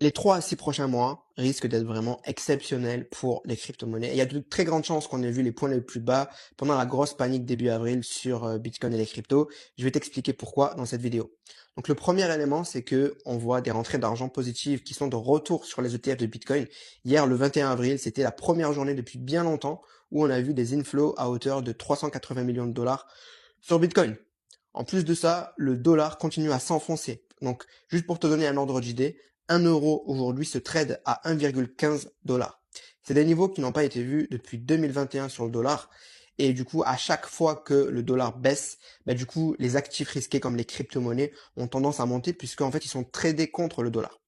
Les 3 à 6 prochains mois risquent d'être vraiment exceptionnels pour les crypto-monnaies. Et il y a de très grandes chances qu'on ait vu les points les plus bas pendant la grosse panique début avril sur Bitcoin et les cryptos. Je vais t'expliquer pourquoi dans cette vidéo. Donc le premier élément, c'est que on voit des rentrées d'argent positives qui sont de retour sur les ETF de Bitcoin. Hier, le 21 avril, c'était la première journée depuis bien longtemps où on a vu des inflows à hauteur de 380 millions de dollars sur Bitcoin. En plus de ça, le dollar continue à s'enfoncer. Donc, juste pour te donner un ordre d'idée, 1 euro aujourd'hui se trade à 1,15 dollars. C'est des niveaux qui n'ont pas été vus depuis 2021 sur le dollar. Et du coup, à chaque fois que le dollar baisse, du coup, les actifs risqués comme les crypto-monnaies ont tendance à monter puisqu'en fait, ils sont tradés contre le dollar.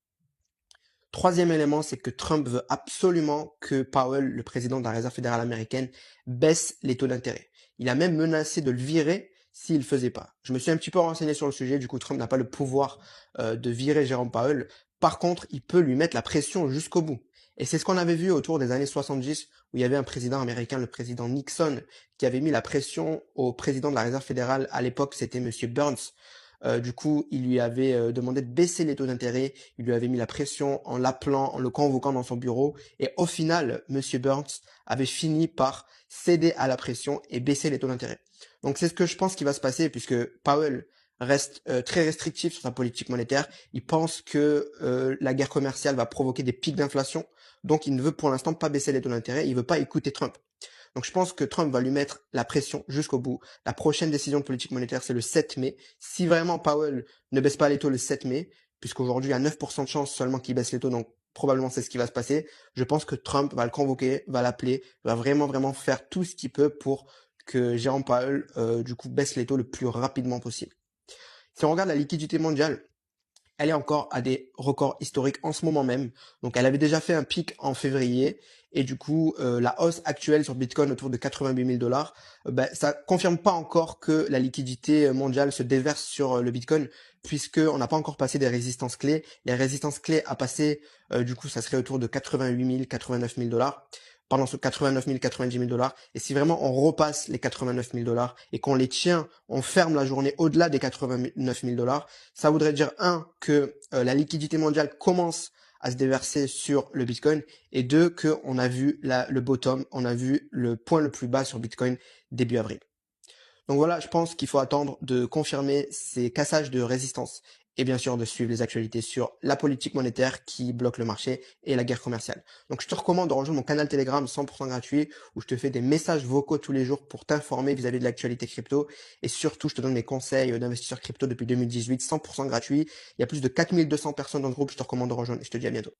Troisième élément, c'est que Trump veut absolument que Powell, le président de la Réserve fédérale américaine, baisse les taux d'intérêt. Il a même menacé de le virer s'il le faisait pas. Je me suis un petit peu renseigné sur le sujet, du coup Trump n'a pas le pouvoir de virer Jérôme Powell. Par contre, il peut lui mettre la pression jusqu'au bout. Et c'est ce qu'on avait vu autour des années 70, où il y avait un président américain, le président Nixon, qui avait mis la pression au président de la Réserve fédérale. À l'époque, c'était Monsieur Burns. Du coup, il lui avait demandé de baisser les taux d'intérêt, il lui avait mis la pression en l'appelant, en le convoquant dans son bureau, et au final, Monsieur Burns avait fini par céder à la pression et baisser les taux d'intérêt. Donc c'est ce que je pense qui va se passer, puisque Powell reste très restrictif sur sa politique monétaire. Il pense que la guerre commerciale va provoquer des pics d'inflation, donc il ne veut pour l'instant pas baisser les taux d'intérêt, il veut pas écouter Trump. Donc je pense que Trump va lui mettre la pression jusqu'au bout. La prochaine décision de politique monétaire, c'est le 7 mai. Si vraiment Powell ne baisse pas les taux le 7 mai, puisqu'aujourd'hui il y a 9% de chance seulement qu'il baisse les taux, donc probablement c'est ce qui va se passer, je pense que Trump va le convoquer, va l'appeler, va vraiment faire tout ce qu'il peut pour que Jérôme Powell du coup baisse les taux le plus rapidement possible. Si on regarde la liquidité mondiale, elle est encore à des records historiques en ce moment même. Donc elle avait déjà fait un pic en février et du coup la hausse actuelle sur Bitcoin autour de 88 000 dollars, ça confirme pas encore que la liquidité mondiale se déverse sur le Bitcoin puisque on n'a pas encore passé des résistances clés. Les résistances clés à passer, du coup ça serait autour de 88 000, 89 000 dollars. Pardon, sur 89 000, 90 000 dollars. Et si vraiment on repasse les 89 000 dollars et qu'on les tient, on ferme la journée au-delà des 89 000 dollars, ça voudrait dire, un, que la liquidité mondiale commence à se déverser sur le Bitcoin, et deux, qu'on a vu le bottom, on a vu le point le plus bas sur Bitcoin début avril. Donc voilà, je pense qu'il faut attendre de confirmer ces cassages de résistance et bien sûr de suivre les actualités sur la politique monétaire qui bloque le marché et la guerre commerciale. Donc je te recommande de rejoindre mon canal Telegram 100% gratuit où je te fais des messages vocaux tous les jours pour t'informer vis-à-vis de l'actualité crypto et surtout je te donne mes conseils d'investisseurs crypto depuis 2018 100% gratuit. Il y a plus de 4200 personnes dans le groupe, je te recommande de rejoindre et je te dis à bientôt.